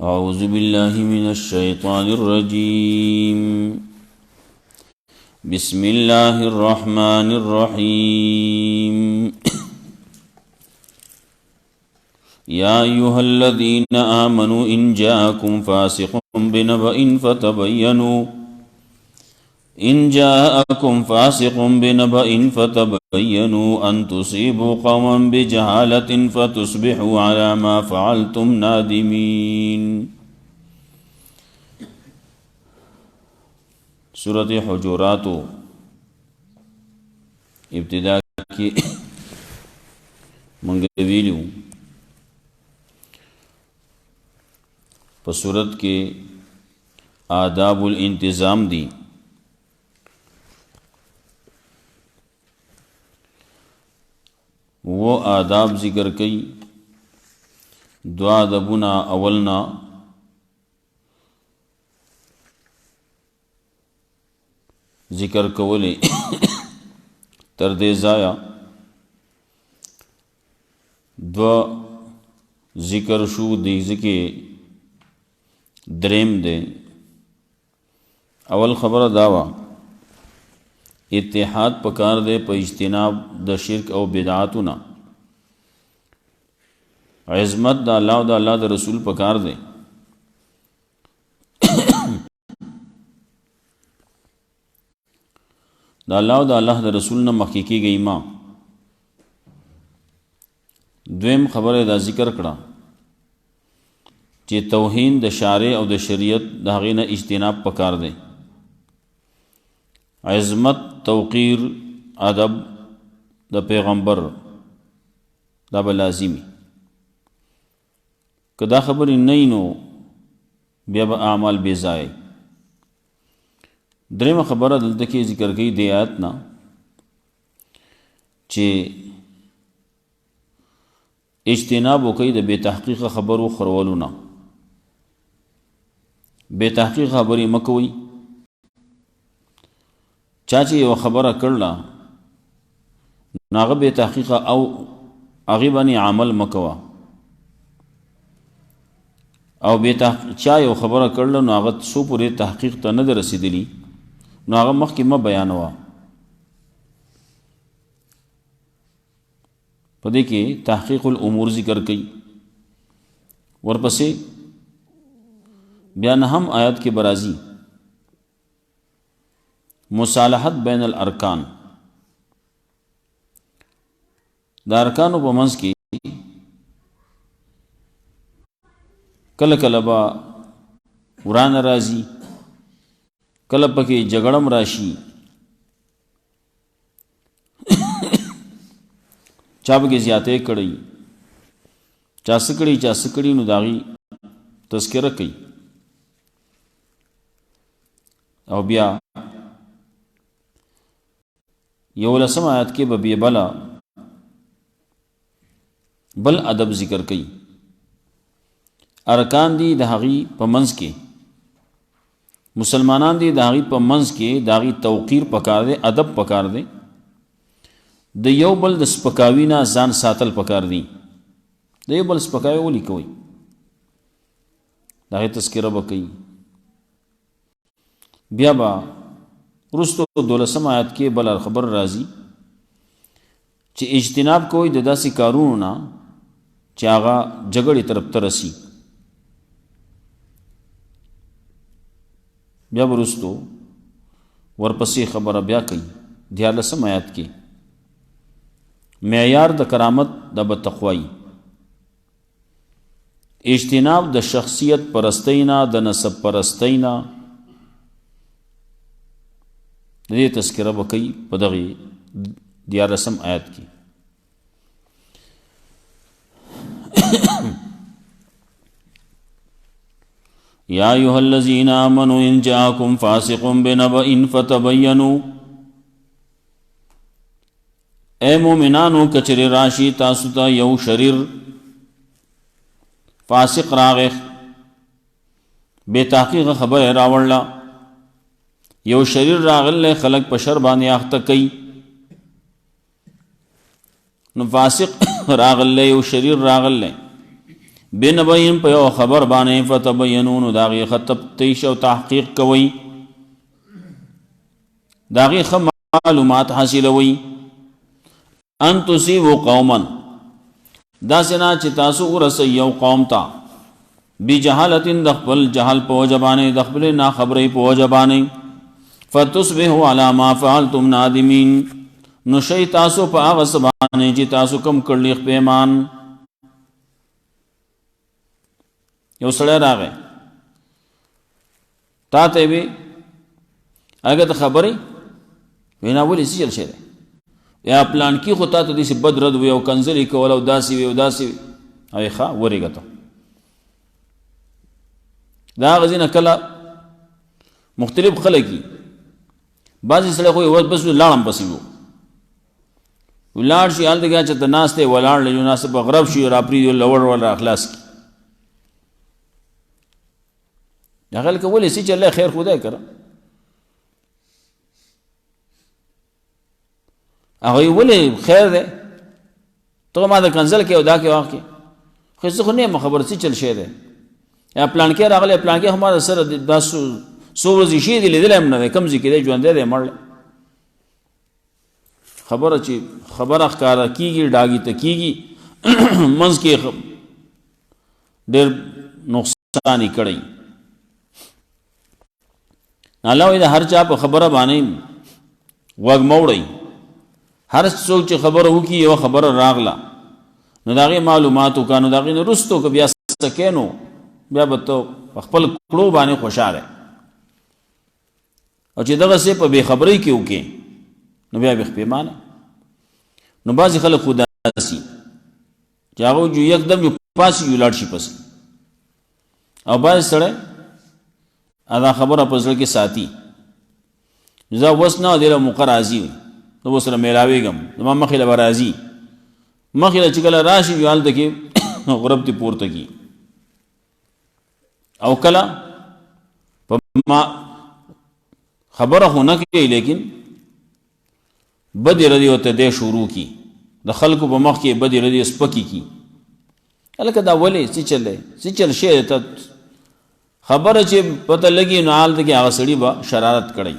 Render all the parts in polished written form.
أعوذ بالله من الشيطان الرجيم بسم الله الرحمن الرحيم يا أيها الذين آمنوا إن جاءكم فاسق بنبأ فتبينوا أن تصيبوا قوما بجهالة فتصبحوا على ما فعلتم نادمين. سورة حجرات ابتداء کی منگویلیو پا سورت کے آداب الانتظام دی. وہ آداب ذکر کئی دعا دبنا اولنا ذکر کولے تردے زایا دعا ذکر شو دیزکے دریم دے. اول خبر داوا اتحاد پکار دے پا اجتناب دا شرک او بدعاتنا. عظمت دا اللہ و دا اللہ دا رسول پکار دے. دا اللہ و دا اللہ دا رسول نا محقیقی گئی ماں. دویم خبر دا ذکر کڑا چی توہین دا شارع او دا شریعت دا غینا اجتناب پکار دے. عظمت توقیر ادب دا پیغمبر دا بلازمی کہ دا خبر نئی نو بیا با اعمال بیزائے. دریم خبر دلتکی ذکر گئی دی آیتنا چی اجتناب و کئی دا بے تحقیق خبر و خرولونا. بے تحقیق خبری مکوئی چاچی یو خبره کرلا ناغه بے تحقیق او اغیبانی عمل مکوا او بے تحقیق چا یو خبره کرلا ناغه سو پوری تحقیق تا ندر رسیدلی ناغه مخی ما بیانوا. پدے کے تحقیق الامور ذکر کئی ورپسے بیان ہم آیات کے برازی مصالحت بین الارکان. دا ارکانو پا منز کی کل کلبا وران رازی کلب پکی جگڑم راشی چاپ کے زیادے کڑی چاسکڑی نو داغی تذکرہ کئی او بیا یو لسم آیت کے ببی بلا بل ادب ذکر کئی. ارکان دی داغی پا منز کے مسلمانان دی داغی پا منز کے داغی توقیر پکار دے ادب پکار دے. د یو بل د سپکاوینا ځان ساتل پکار دی. د یو بل سپکاوی ولی کوي داغی تذکرہ بکئی. بیا با رستو دولسم آیت کے بلا خبر رازی چی اجتناب کوئی ددا سی کارونونا چی آغا جگڑی طرف ترسی. بیا برستو ورپسی خبر بیا کئی دیالسم آیت کے معیار د کرامت د بتقوائی. اجتناب د شخصیت پرستینا د نسب پرستینا دے تذکرہ بکئی پدغی دیارسم آیت کی. یا ایہا الذین آمنوا ان جاءکم فاسق بنبأ فتبینوا. اے مومنانو کچر راشی تاسوتا یو شریر فاسق راغخ بے تحقیق خبر راوڑلا یو شریر راغل خلق پشر بانی آختا کئی نو فاسق راغله یو شریر راغله بنبین په یو خبر باندې فتبینون داغي تفتیش او تحقیق کوي داغي معلومات حاصلوي ان تصيبوا قوما دا سنا چې تاسو ورسئ یو قوم ته بجهالت دخل جهل په وجبانه دخل نا خبرې په وجبانه فتصبحوا على ما فعلتم نادمين نو شي تاسو په هغه سبانه چې تاسو کوم کړل پیمان یو سړی راغی تا ته وی هغه ته خبرې وینا ولې څه چل شه یا پلان کې خو تا ته دې بد رد وي او کنځلې کول او داسي وي او داسي وي ښه ورېږه ته دا غزینه کله مختلف خلک دي بعضې سړی خو یې بس لاړم پسې وو ولاړ شي هلته ګیا چې ته ناست دی ولاړ یو ناست په غرب شي راپرېږدي لوړ ور راخلاص کړي هغه لکه ولې څه چې الله خیر خدای کړه هغه ولې خیر دی ته ما د کنزل کې او دا کې واقع خو زه خو نه خبر څه چل شي دی یا پلان کې راغلی پلان کې هماره سره دا څو ورځې شي دي لیدلی هم نه دی کوم ځای کې دی ژوندی دی مړ خبره چې خبره ښکاره کېږي ډاګي ته کېږي منځ کې ډېر نقصان یې کړی الله وایي د هر چا په خبره باندې غوږ مه وړئ هر څوک چې خبره وکړي یوه خبره راغله نو د هغې معلومات وکړه نو د هغې نه وروستو که بیا سکې نو بیا به ته په خپل کړو باندې خوشحاله او چې دغسې په بې خبرۍ کې وکړې نو بیا بې پیمانه نو بعضې خلک خو داسي چې هغه جو یکدم یو پاسي یو لاړ شي پسې او بعضې سړی دا خبره په زړه کې ساتي زه اوس نه دی له موقع راځي وي نو ورسره میلاوېږم زما مخې له به راځي مخې له چې کله راشي یو هلته کې غرب دې پورته کي او کله په ما خبره خو نه کوي لیکن بدې ردې ورته دی شروع کی د خلکو په مخ کې بدې ردې سپکې کی هلکه دا ولې څه چل دی څه چل شی ته خبره چې پته لګي نو هلته کې هغه سړي به شرارت کړی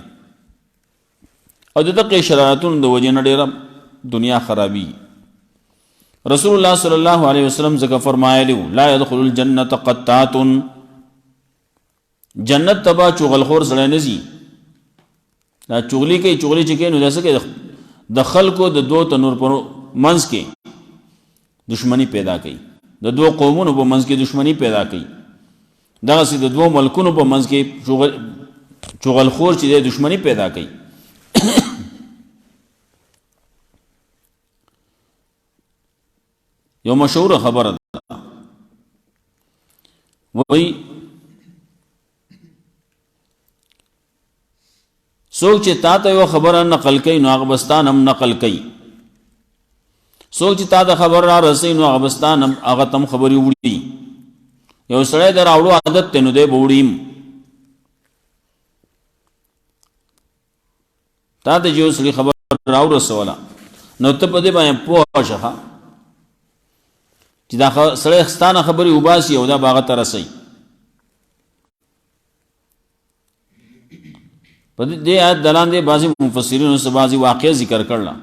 او د دغې شرارتونو د وجې نه ډېره دنیا خرابي رسول الله صلی الله علیه وسلم ځکه فرمایلی وو لا يدخل الجنة قطات جنت ته به چغلخور سړی نه ځي دا چغلي کوي چغلي چې کوي نو داسې کوي د خلکو د دو تنور په منځ کې دشمني پیدا کوي د دو قومونو په منځ کې دشمني پیدا کوي دغسې د دوو ملکونو په منځ کې چغلخور چې دی دشمني پیدا کوي یو مشهور خبره ده وایي څوک چې تا ته یو خبره نقل کوي نو هغه به ستا هم نقل کوي څوک چې تا ته خبر را رسوي نو هغه به ستا هم هغه ته هم خبرې وړي یو سړی د راوړو عادت دی نو دی به وړي تا ته چې یو سړي خبر راورسوله نو ته په دې باندې پوه شه چې دا سړی ستا نه خبرې وباسي او دا به هغه ته رسوي په دې آیت د لاندې بعضې مفسرینو څه بعضې واقعه ذکر کړله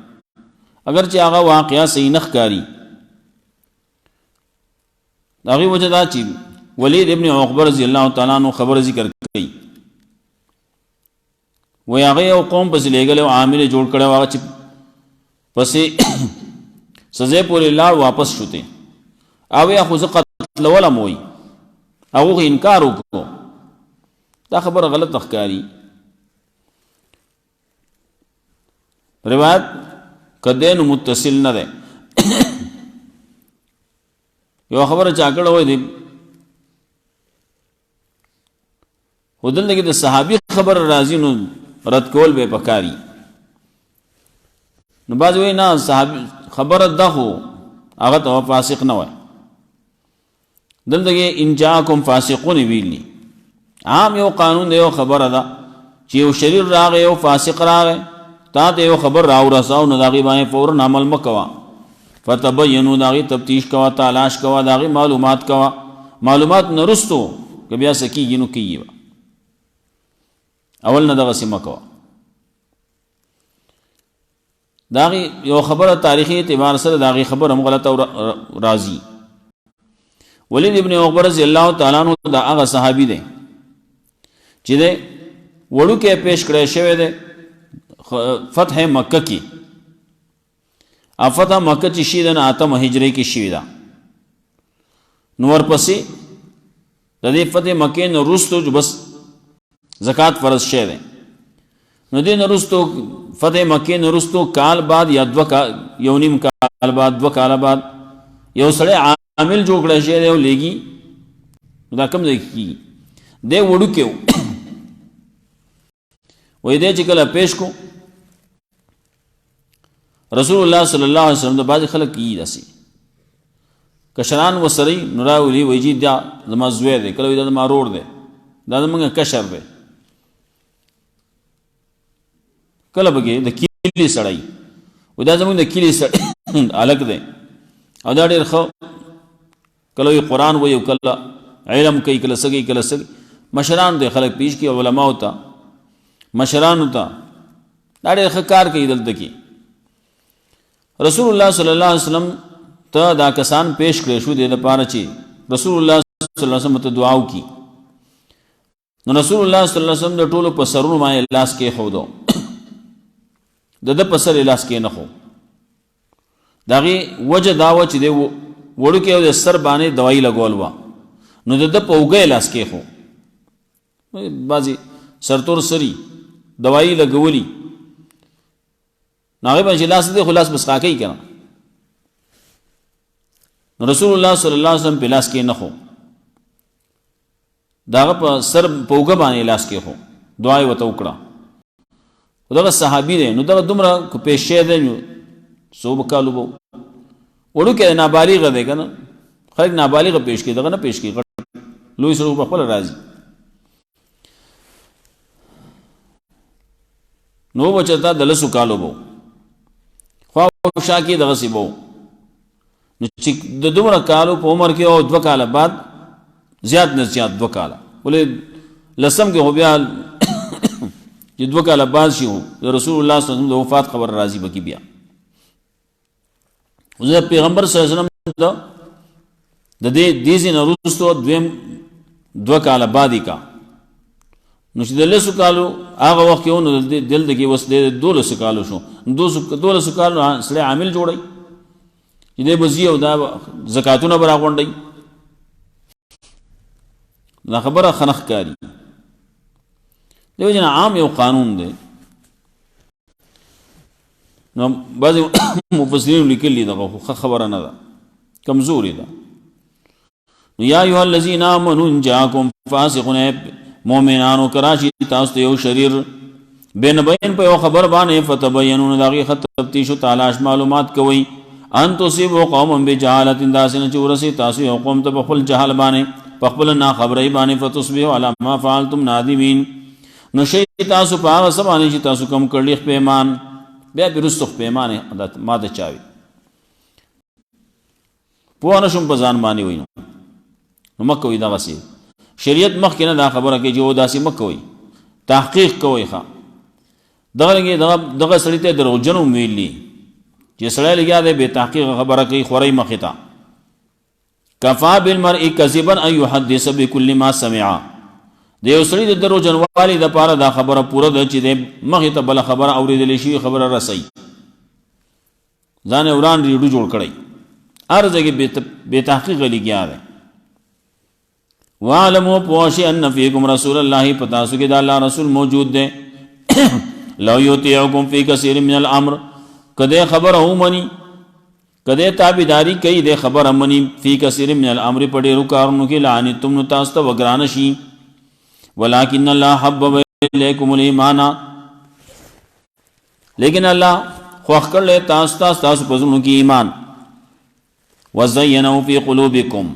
اگر چې هغه واقعه صحیح نه ښکاري د هغې وجه دا چې ولید ابن عقبه رضی الله تعالی عنہ خبره ذکر کوي وایي هغه یو قوم پسې لېږلی او عامل یې جوړ کړی و هغه چې پسې سزې پورې لاړ واپس شوتې او یا خو زه قتلولم وایي هغو خو انکار وکړو دا خبره غلطه ښکاري روایت کدی نو متصل نه دی یو خبره چا کړه وایي دی خو دلته کې د صحابي خبره راځي نو رد کول به پکاري نو بعض وایي نه صحابي خبره ده خو هغه ته فاسق نه وایي دلته کې ان جاءکم فاسقون ویلي عام یو قانون دی یو خبره ده چې یو شریر راغی یو فاسق راغی تا ته یو خبر راورساو نو د هغې باندې فورا عمل مه کوه فتبینوا داغی تفتیش کوا تلاش کوا داغی معلومات کوا معلومات نرستو که بیا سکیږي نو کیږي اول نه دغه سیمه کوا داغی یو خبره تاریخی اعتبار سره داغی خبر هم غلط او راضی ولید ابن عقبہ رضی اللہ تعالی عنہ دا هغه صحابي دی چې ده وړو کې پیش کړی شوی دی فتح مکه کې فتح مکه چې شي د 8 هجری کې شوی دا نو ورپسې د دې فتح مکه نو وروسته جو بس زکات فرض شوی دی نو دې وروسته فتح مکه نو وروسته کال بعد یا یو نیم کال بعد 2 کال بعد یو سړی عامل جوړ کړی شوی دی او لېږي دا کوم ځای کې دی وړو کې وای دې چې کله پیش کو رسول الله صلی الله علیه وسلم د بعض خلک یې داسي کشران وسري نوراولي وایي دا زما زوی دی کله دا ما روړ دی دا زمونږ کشر دی کله بګي د کلی سړی و دا زمونږ د کلی سړی الګ دی او دا ډېر خو کله قرآن وایي او کله علم کوي کله سګي مشران دی خلک پیش کی علماء ہوتا مشران ہوتا دا ډېر ښه کار کوي دلته کې رسول الله صلی الله علیه وسلم ته دا کسان پیش کړی شو د لپاره چې رسول الله صلی الله علیه وسلم ته دعا وکړي نو رسول الله صلی الله علیه وسلم د ټولو په سرونو باندې لاس کې خودو د په سر لاس کې نه خو داغي وجه داوه چې دی وړو کې د سر باندې دوايي لګول و نو د په وګه لاس کې خو بازي سرتور سری دوايي لګولي ناغه باندې لاس دې خلاص بس کا کوي کنه رسول الله صلی الله علیه وسلم په لاس کې نه خو داغه په سر پوګه باندې لاس کې خو دعای وته وکړه دغه صحابي دی نو دغه دومره کو پېښې دی نو صوب کالو وو وړو کې نابالغ دی کنه خلک نابالغ پېښ کې دغه نه پېښ کې لوی سره په خپل راځي نو بچتا دلسو کالو وو خو شاکی دغه سی وو نو چې د دومره کالو په عمر کې او 2 کال بعد زیات نه زیات 2 کال ولې لسم کې هو بیا چې 2 کال بعد شي رسول الله صلی الله علیه وسلم د وفات خبر راځي بکی بیا او پیغمبر صلی الله علیه وسلم د دې زین وروسته 2 کال بعد کا نو چې د لسو کالو هغه وخت کې نو دل دغه وس د 12 کالو شو 12 کالو سره عامل جوړي دې بزی او دا زکاتونه برا غونډي دا خبره خنخ کاری دیو جنا عام یو قانون دی نو بعض مفسرین لیکلي دا خبره نه ده کمزوري ده یا ایها الذین آمنوا ان جاءکم فاسق مؤمنانو کراشی تاسو یو شریر بین بین په خبر باندې فتبینون داغي خط تفتیش تلاش معلومات کوي ان تصيبوا قوما بجهاله داسن چورسي تاسو یو قوم ته خپل جهل باندې خپل نا خبري باندې فتصبحوا على ما فعلتم نادمين نو شي تاسو په هغه سبانه چې تاسو کوم کړلی پیمان بیا بیرستو پیمانه ماده چاوي په ان شوم په ځان باندې وینو نو مکه وي دا وسی شریعت مخ کنه دا خبره کې جو داسې مکوي تحقیق کوي ښا دغه سړی ته دروغجنو ویلي چې سړی لګیا دی به تحقیق خبره کوي خوري مخه تا کفا بالمرء کذبا ان يحدث بكل ما سمع د یو سړي د دروغجنوالي د پاره دا خبره پوره ده چې د مخه ته بل خبره اوریدل شي خبره رسي ځان وران ریډو جوړ کړي ارزه کې به تحقیق لګیا دی وعلموا پوشی ان فیکم رسول اللہ پتاسو کہ دا اللہ رسول موجود دے لو یطیعکم فی کثیر من الامر کدے خبر ہو منی کدے تابعداری کئی دے خبر منی فی کثیر من الامر پڑے رکارنو کی لعنی تم نتاست وگرانشی ولیکن اللہ حبب الیکم الایمان لیکن اللہ خوخ کر لے تاست پزنو کی ایمان وزینو فی قلوبکم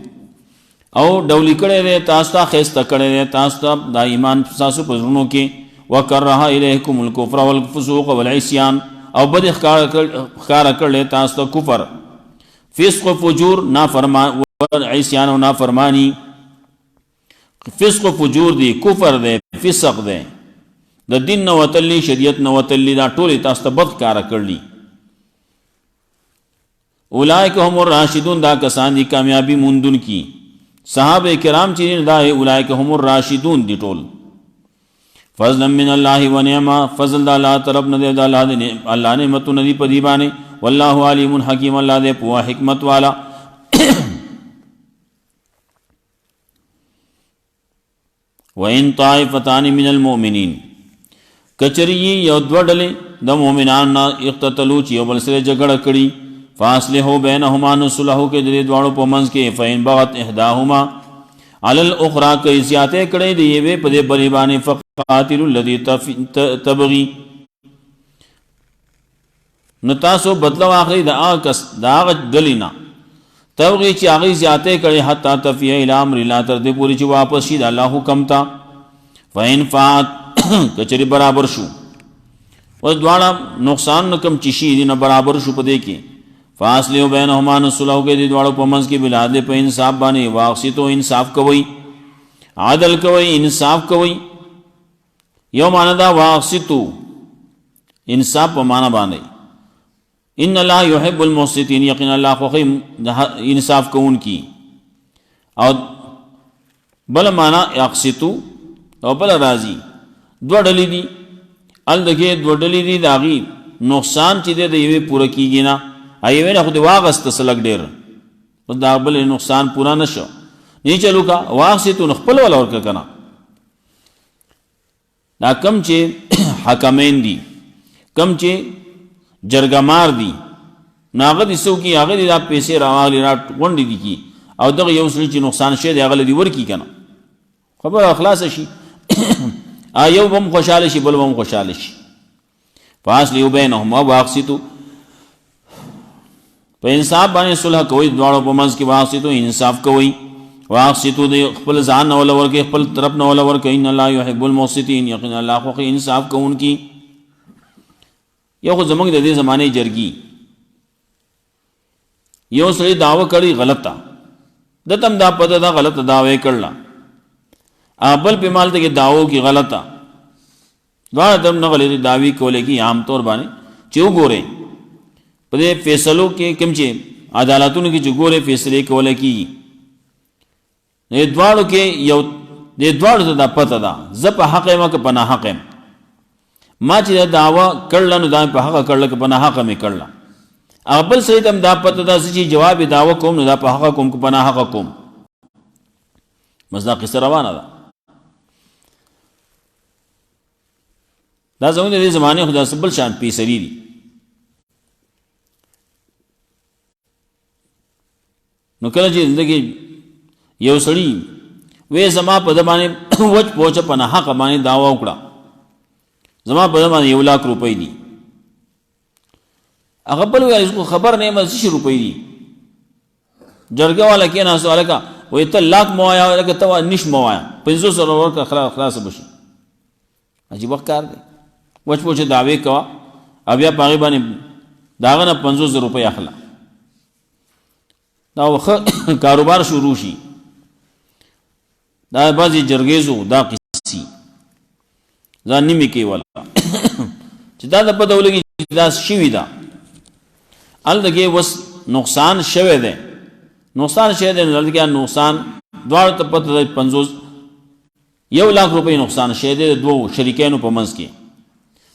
او ډولی کړه دې تاسو ته خسته کړه دې تاسو ته د ایمان تاسو په زړونو کې وکره الیکم الکفر والفسوق والعصیان او بد اخکار کړه تاسو ته کفر فسق و فجور نافرمان عصیان و نافرمانی فسق و فجور دی کفر دی فسق دی د دین نو وتلی شریعت نو وتلی دا ټول تاسو ته بد کار کړلی اولئک هم الراشدون دا کسان دی کامیابی موندون کی صحابه کرام چې دا اولئک هم الراشدون دی ټول فضل من الله و نعمه فضل الله طرف نه دی الله نعمت ندی په دی باندې والله علیم حکیم الله دې په حکمت والا وَإِن طَائِفَتَانِ مِنَ الْمُؤْمِنِينَ کچری یو دوړلې د مؤمنان اقتتلوا چې یو بل سره جګړه کړي فاصلحوا بینهما نصلح کې د دواړو په منځ کې فإن بغت إحداهما على الأخرى کې زیاته کړي دی یوه په دې بری باندې فقاتلوا الذي تبغي نو تاسو بدلو اخري د کس دا غلینا تبغي چې هغه زیاته کړي حتی تفیه الى امر الله تر دې پوری چې واپس شي د الله حکم تا فإن فات کچری برابر شو و دواړه نقصان نکم چې شي دینه برابر شو په دې کې فاصله بینهما نصلح کې دې دواړو په منځ کې بلاد په انصاف باندې واقسی تو انصاف کوي عادل کوي انصاف کوي یو معنا دا واقسی تو انصاف په معنا باندې ان الله يحب المقسطين یقینا الله خو انصاف کوون کی او بل معنا اقسطو او بل راضی دو ډلې دي ال دغه دو ډلې دي داغي نقصان چې د یوې پوره کیږي نه ایوه نه خو د واغست سلګ ډیر او دا بل نقصان پورا نشو نه چلو کا واغستو خپل ول ورک کنه دا کم چې حکمین دي کم چې جرګمار دي ناغه دي سو کی هغه دي دا پیسې راغلي را غونډې دي کی او دغه یو سړي چې نقصان شه دی هغه دي ورکی کنه خبر اخلاص شي ایو بم خوشاله شي بل بم خوشاله شي فاصلوا بینهما واقسطوا په انصاف باندې صلح کوي دواړو په منځ کې واقسطوا انصاف کوي واقسطوا د خپل ځان نه ول ورکه خپل طرف نه ول ورکه ان الله يحب المقسطين یقینا الله خو انصاف کوونکی یو خو زمونږ د دې زمانه جرګي یو سړي داوا کړی غلطه د تم دا پته دا غلط داوی کړلا ابل په مال ته داوو کی غلطه دا دم نه غلطي داوی کولې کی عام طور باندې چې وګوره په دې فیصلو کې کوم چې عدالتونو کې چې ګوره فیصله کولې کی نه دواړو کې یو د دواړو ته پته ده ز په حق ما کې پناه حق ما چې دعوا کړل نو دا په حق کړل کې پناه حق می کړل ابل سید هم دا پته ده چې جواب دعوا کوم نو دا په حق کوم کو پناه حق کوم مزدا قصه روانه ده دا زموږ د زمانه خدا سبل شان پیسری دي نو کله چې زندگی یو سړی وې زما په دمانه وچ پوچ پناه حق باندې دعوا وکړه زما په دمانه 1 लाख روپۍ دي هغه بل وایي کو خبر نه مې 100 روپۍ دي جرګه والا کې نه سوال کا وې ته لاک موایا لکه ته نش موایا 500 ورکه خلاص بشي عجیب کار دی وچ پوچ دعوی کوا بیا پاغي باندې داغه نه 500 روپۍ اخلا دا وخت کاروبار شروع شي دا بازي جرګیزو دا قصي ځان نیمه کې ولا چې دا د په دولګي دا شوی دا ال دغه وس نقصان شوه ده نقصان شه ده دغه نقصان دوړ ته پته 50 1 लाख روپۍ نقصان شه ده دوه شریکانو په منځ کې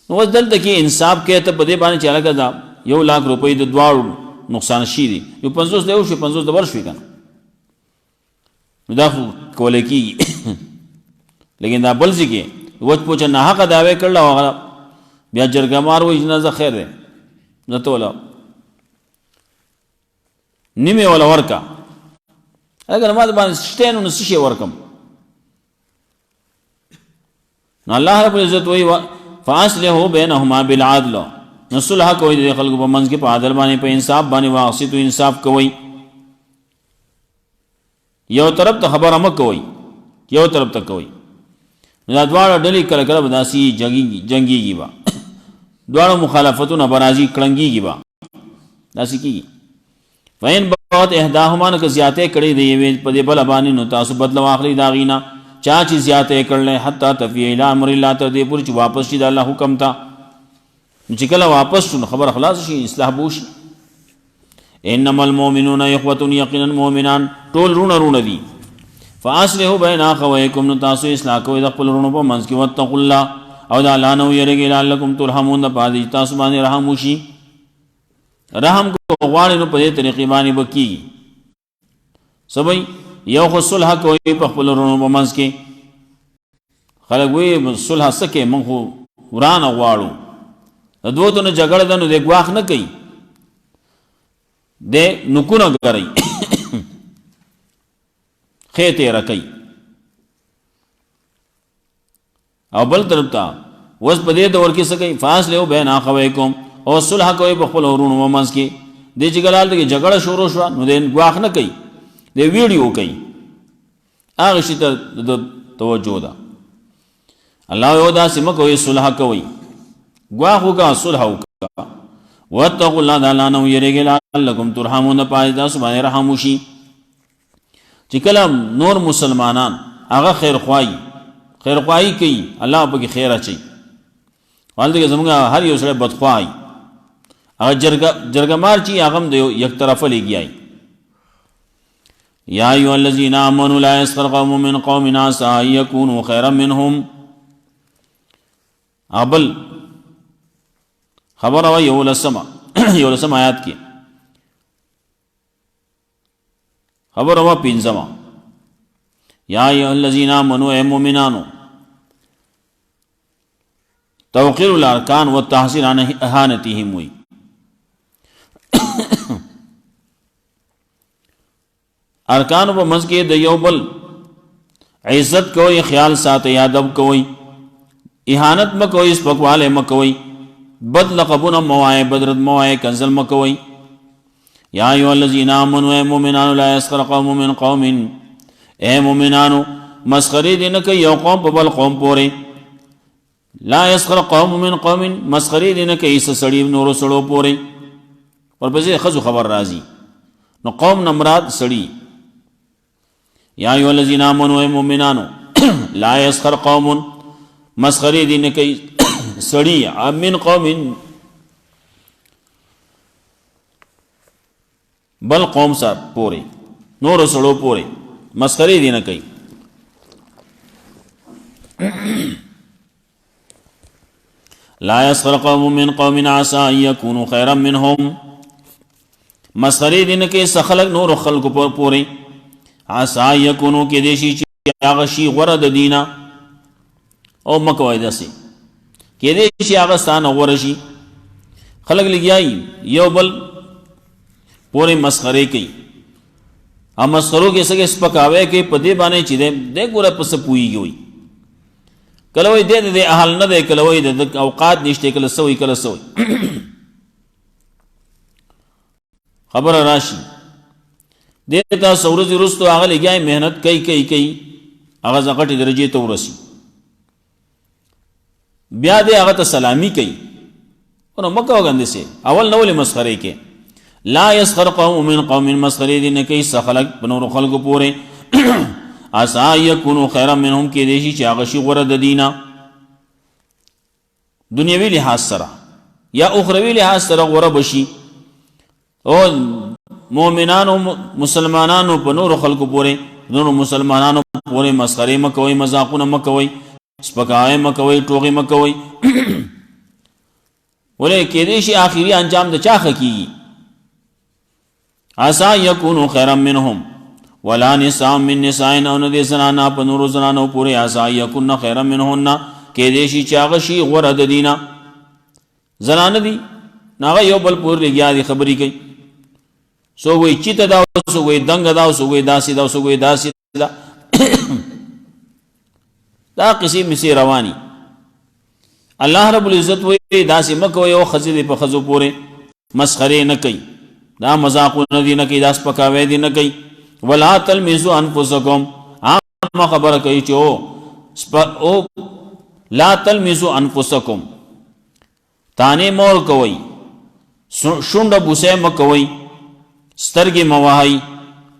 نو دلته کې انصاف کې ته په دې باندې چاله کړه 1 लाख روپۍ د دوړ نقصان شي دي یو 50 دی او شي 50 د ورشي کنه نو دا کولای کی لیکن دا بل ځکه وڅ پوچ نه حق داوی کړل او بیا جرګمار و اجازه خیر ده نته ولا نیمه ولا ورکا اگر ما باندې شتهنو نس شي ورکم نو الله رب العزت وی فاصله بینهما بالعدل نصلح کوي د خلکو په منځ کې په عدل باندې په انصاف باندې واقصي تو انصاف کوي یو طرف ته خبره م کوي یو طرف ته کوي دا دواړه ډلې کله کله بداسي جنگيږي با دواړه مخالفتونه برازي کړنګيږي با داسي کی فین بغت احداهما نک زیاته کړي دی یوې په دې بل باندې نو تاسو بدل واخلي دا غینا چا چې زیاته کړل حتی تفی الی امر الله ته دې پور چې واپس شي د الله حکم ته چې کله واپس شون خبر خلاص شي اصلاح بوشي انما المؤمنون اخوه یقینا مؤمنان ټول رونه دي فاصلحوا بین اخویکم نو تاسو اصلاح کوئ د خپل رونو په منځ کې واتقوا الله او دا الله نو یریږي لعلکم ترحمون د پادې تاسو باندې رحم وشي رحم کو غواړي نو په دې طریقې باندې وکي سبي یو خو صلح کوي په خپل رونو په منځ کې خلک وي صلح سکه مونږ ورانه غواړو د دوه ته جګړه ده نو د ګواخ نه کوي د نکونه کوي خېته راکي او بل طرف ته وس په دې دور کې سګي فاصله بین اخویکم او صلح کوي په خپل ورونو منځ کې د جګړال د جګړه شروع شو نو د ګواخ نه کوي د ویډیو کوي هغه شي ته توجه ده الله یو دا سم کوي صلح کوي ګواخو کا صلح وکا واتقوا الله تعالی نو یریګل لعلکم ترحمون پایدا سبحانه رحم وشي چې کلام نور مسلمانان هغه خیر خوای کوي الله په کې خیر اچي والده زمونږ هر یو سره بدخوای هغه جرګمار چې هغه د یک طرفه لګیای یا ایها الذین آمنوا لا یسخر قوم من قوم عسى ان یکونوا خیرا منهم ابل خبر او یو لسما آیات کې خبر او پنځما یا ایها الذین آمنوا ای مومنانو توقیر الارکان والتحصیل عن اهانتهم وی ارکان په منځ کې د یو بل عزت کوي خیال ساتي ادب کوي اهانت مکوي سپکواله مکوي بد لقبونه موای بدرت موای کنزل مکوي یا ایها الذین آمنوا ای مومنانو لا یسخر قوم من قوم اے مومنانو مسخري دین کوي یو قوم په بل قوم پورې لا یسخر قوم من قوم مسخري دین کوي سړی نور سړو پورې ورپسې خزو خبر راځي نو قوم نمراد سړی یا ایها الذین آمنوا ای مومنانو لا یسخر قوم مسخري دین کوي سړی من قوم بل قوم سره پورې نور سړو پورې مسخري دین کوي لا يسخر قوم من قوم عسى ان يكونوا خيرا منهم مسخري دین کوي سخلق نور خلق پورې عسى يكونوا کې دیشي چې هغه شي غره د دینا او مکوای دسي کې دیشي هغه ستان غره شي خلق لګیای یو بل پورې مسخري کوي ا مسخرو کې څنګه سپکاوي کې پدې باندې چې دې ګوره پس پويږي وي کله وي دې اهل نه دې کله وي د اوقات نشته کله سوي خبر راشي دې تا سورج رستو هغه لګای مهنت کوي هغه زغټي درجه ته ورسي بیا دې هغه ته سلامي کوي نو مکه وګندې سي اول نو له مسخري کې لا يسخر قوم من قوم مسخري دین کوي سخلق بنور خلق پورې عسى يكونوا خيرا منهم کې دیشي چې هغه شي غره د دینا دنیوي لحاظ سره یا اخروی لحاظ سره غره بشي او مؤمنانو مسلمانانو په نور خلق پورې نور مسلمانانو پورې مسخري مکوي مذاقونه مکوي سپکاوي مکوي ټوغي مکوي ولې کې دیشي اخیری انجام د چا خکېږي عسى يكونوا خيرا منهم ولا نساء من نساء او ندي زنانا په نور زنانو پورې عسى يكون خيرا منهن کې دیشي چاغه شي غره د دینا زنان دي ناغه یو بل پور لګیا دي خبري کوي سو وی چیت دا سو وی دنګ دا سو وی داسي دا دا قسم سي رواني الله رب العزت وی داسي مکو یو خزي په خزو پورې مسخري نه کوي دا مذاق ندی نه کوي دا سپکاوي دي نه کوي ولا تلمزوا انفسکم عام خبر کوي چې او لا تلمزوا انفسکم تانه مور کوي شونډه بوسه مکوي سترګې مواهي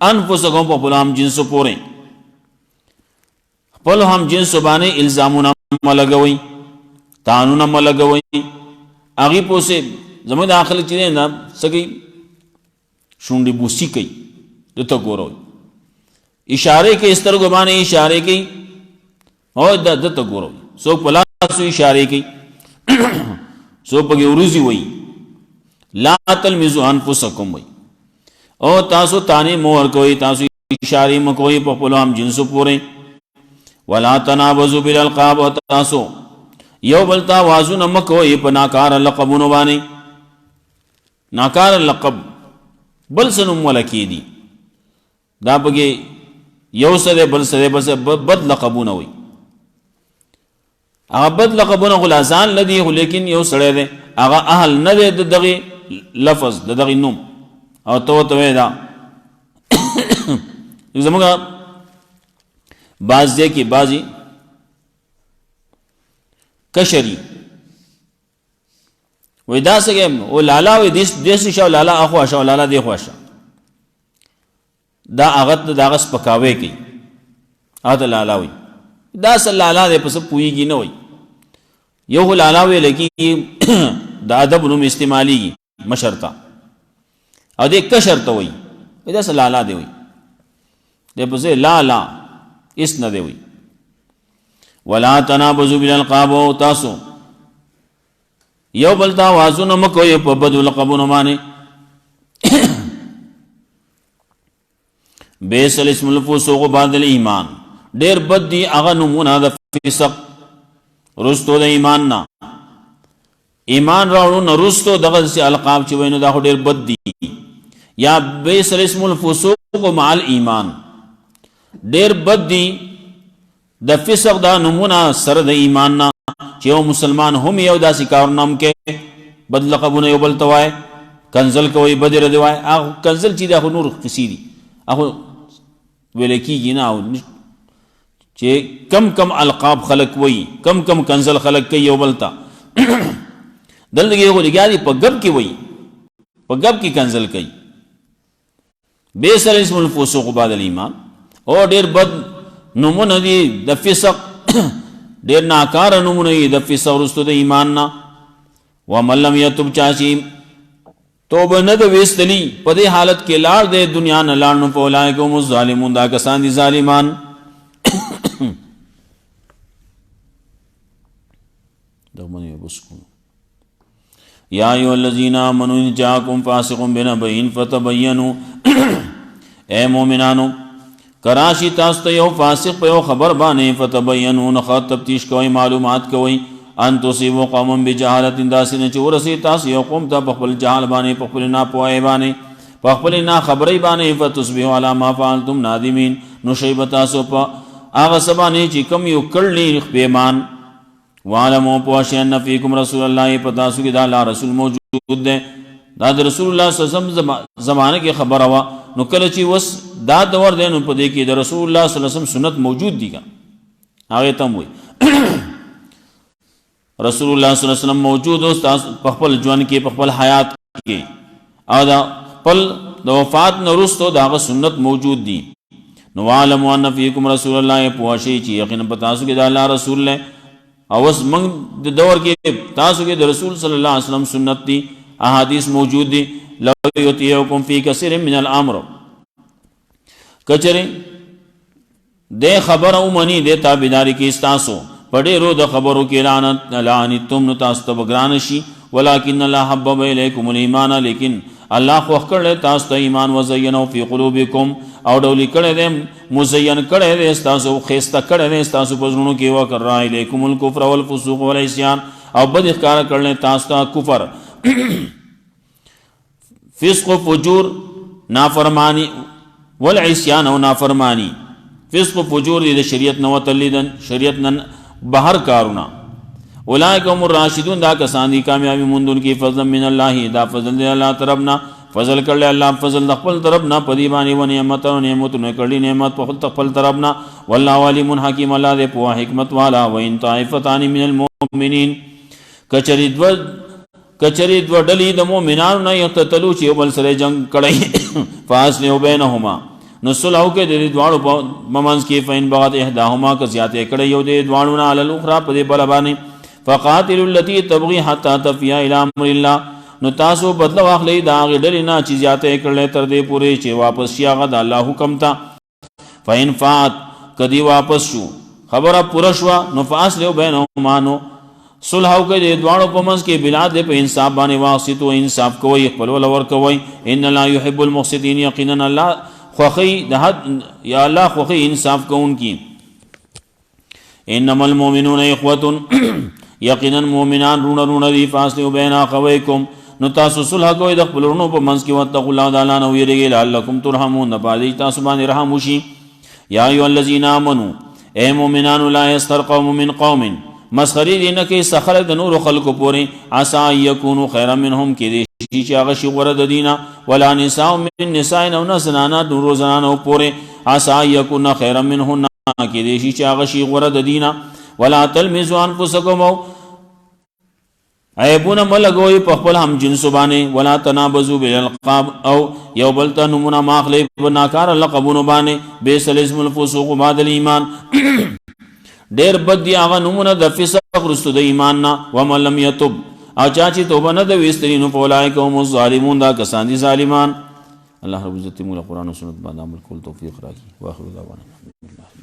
انفسکم په خپل هم جنسو پورې خپل هم جنسو باندې الزامونه ملګوي تانونه ملګوي هغې پوسې زموږ د خلک چې دی نه څه کوي شونډې بوسي کوي دته ګوروي اشارې کوي سترګو باندې اشارې کوي او دته ګوروي څوک په لاسو اشارې کوي څوک پکې وروځي وایي لا تلمزوا انفسکم وایي او تاسو تانې مو ورکوئ تاسو اشارې مه کوئ په خپلو هم جنسو پورې ولا تنابزوا بالالقاب او تاسو یو بل ته وازونه مه کوئ په ناکاره لقبونو باندې ناکاره لقب بل څه نوم وله کېدي دا پکې یو څه دی بل څه دی بس بد لقبونه وي هغه بد لقبونه خو لا ځان نه دي خو لیکن یو سړی دی هغه اهل نه دی د دغې لفظ د دغې نوم او ته ورته وایې دا زموږ بعض دی کې بعضې کشري وی دا سگه او لالا وی دیسی شاو لالا اخوا شاو لالا دی خوا شا دا آغت دا آغس پکاوے کی آغت لالا وی دا سل لالا دے پس پوئی گی نوی یو خو لالا وی لکی دا ادب نوم استعمالی گی مشرطا او دے کشرطا وی دا سل لالا دے وی دے پس لالا اس ندے وی ولا تنابزوا بالالقاب تاسو یو بلتا وازونه مکوئ په بدو لقبونو باندې بیس الاسم الفسوق بعد الایمان ډیر بد دي هغه نومونه د فسق رستو د ایمان نه ایمان راوړو نه رستو دغه القاب چې وینو دا ډیر بد دي یا بیس الاسم الفسوق مع الایمان ډیر بد دي د فسق دا نمونه سره د ایمان نه چې یو مسلمان هم یو داسې کارونه هم کې بد لقبونه یو بل ته وایي کنزل کوي بدې ردې وایي هغه کنزل چې دی هغه نور قصې دي هغه ویلی کېږي نه او چې کم کم القاب خلق وایي کم کم کنزل خلق کوي یو بل ته دلته کې یو لګیا دي په ګپ کې وایي په ګپ کې کنزل کوي بیس الاسم الفسوق بعد الایمان او ډېر بد نمونه دي د فسق ډېر ناکاره نمونه دي د فسق وروسته د ایمان نه ومن لم یتب چا چې توبه نه ده ویستلي په دې حالت کې لاړ دی دنیا نه لاړ نو فاولئک هم الظالمون دا کسان دي ظالمان یا ایها الذین آمنوا ان جاءکم فاسق بنبأ فتبینوا اے مومنانو کراشی تاسو ته یو فاسق په یو خبر باندې فتبینوا نو تفتیش کوئ معلومات کوئ ان تصیبوا قوما بجهالة داسې نه چې ورسئ تاسو یو قوم ته په خپل جهل باندې په خپل ناپوهۍ باندې په خپل ناخبرۍ باندې فتصبحوا علی ما فعلتم نادمین نو شئ به تاسو په هغه څه باندې چې کوم یو کړلی پیمان واعلموا پوه شئ ان فیکم رسول الله په تاسو کې د الله رسول موجود دی دا د رسول الله صلی الله علیه وسلم زمانه کې خبره وه نو کله چې وس دا دور دی نو په دې کې د رسول الله صلی الله علیه وسلم سنت موجود دي که هغې ته هم وایي رسول الله صلی الله علیه وسلم موجود او په خپل ژوند کې په خپل حیات کې او دا خپل د وفات نه وروسته د هغه سنت موجود دي نو واعلموا ان فیکم رسول الله پوه شئ چې یقینا په تاسو کې د الله رسول دی او اوس موږ د دور کې تاسو کې د رسول صلی الله علیه وسلم سنت دي احادیث موجود دي لو یطیعکم فی کثیر من الامر کچره دې خبره ومني دې تابعداري کې استاسو په ډېرو د خبرو کې لعنتم نو تاسو ته ګران شي ولکن الله حبب الیکم الايمان لیکن الله خو کړل تاسو ته ایمان وزینو فی قلوبکم او ډولې کړی دی مزین کړی دی ستاسو ښایسته کړی دی ستاسو په زړونو کې وکړه الیکم الکفر والفسوق والعصیان او بد ښکاره کړل تاسو ته کفر فسق و فجور نافرمانی والعصیان او نافرمانی فسق و فجور دی د شریعت نه وتلی شریعت نه بهر کارونه اولئک هم الراشدون دا کسان دي کامیابی موندون کی فضل من الله دا فضل دی الله طرفنا فضل کړل الله فضل د خپل طرفنا په دی باندې و نعمت او نعمتونه کړلې نعمت په خپل طرفنا والله علیم حکیم الله دې په حکمت والا و ان طائفتان من المؤمنین کچری دو کچری دو ډلې د مؤمنانو نه یقتتلوا چې یو بل سره جنگ کړی فاصلحوا بینهما نو صلح وکړئ د دې دواړو په منځ کې فإن بغت احداهما که زیاتې کړی یو د دواړو نه علی الاخرى په دې بله باندې فقاتلوا التي تبغي حتى تفيء الى امر الله نو تاسو بدله واخلئ د هغې ډلې نه چې زیاتې کړلی تر دې پورې چې واپس شي هغه د الله حکم ته فإن فات که دی واپس شو خبره پوره شوه نو فاصلحوا بینهما نو صلح وکړئ د دواړو په منځ کې بالعدل په انصاف باندې واقسطوا انصاف کوئ خپل وله ورکوئ ان الله يحب المقسطین یقینا الله خوخی د حد یا الله خوخی انصاف کوونکی انما المؤمنون اخوة یقینا مؤمنان رونه دي فاصلحوا بین اخویکم نو تاسو صلح کوئ د خپل ورونو په منځ کې واتقوا الله د الله نه ویریږئ لعلکم ترحمون د پاره چې تاسو باندې رحم وشي یا ایها الذین آمنوا اے مؤمنانو لا یسخر قوم من قوم مسخري دي نه کې سخر د نور خلقو پورې عسى یکونوا خیرا منهم کې دي چې هغه شي غوره د دینه ولا نساء من نساء او زنانا نور زنانو پورې عسى یکون خیرا منهن کې دي چې هغه شي غوره د دینه ولا تلمزوا انفسکم عیبونه ملګوي په خپل هم جنس باندې ولا تنابزوا بالالقاب او یو بل ته نمونه ماخلی په ناکاره لقبونو باندې بئس الاسم الفسوق بعد الايمان ډېر بد دي هغه نمونه د فسق وروسته د ایمان نه ومن لم یتب او چا چې توبه نه د ویستري نو فاولئک هم الظالمون دا کسان دي ظالمان الله رب عزت موږ قرآن او سنت باندې عمل کول توفیق راکړي واخر دعوانا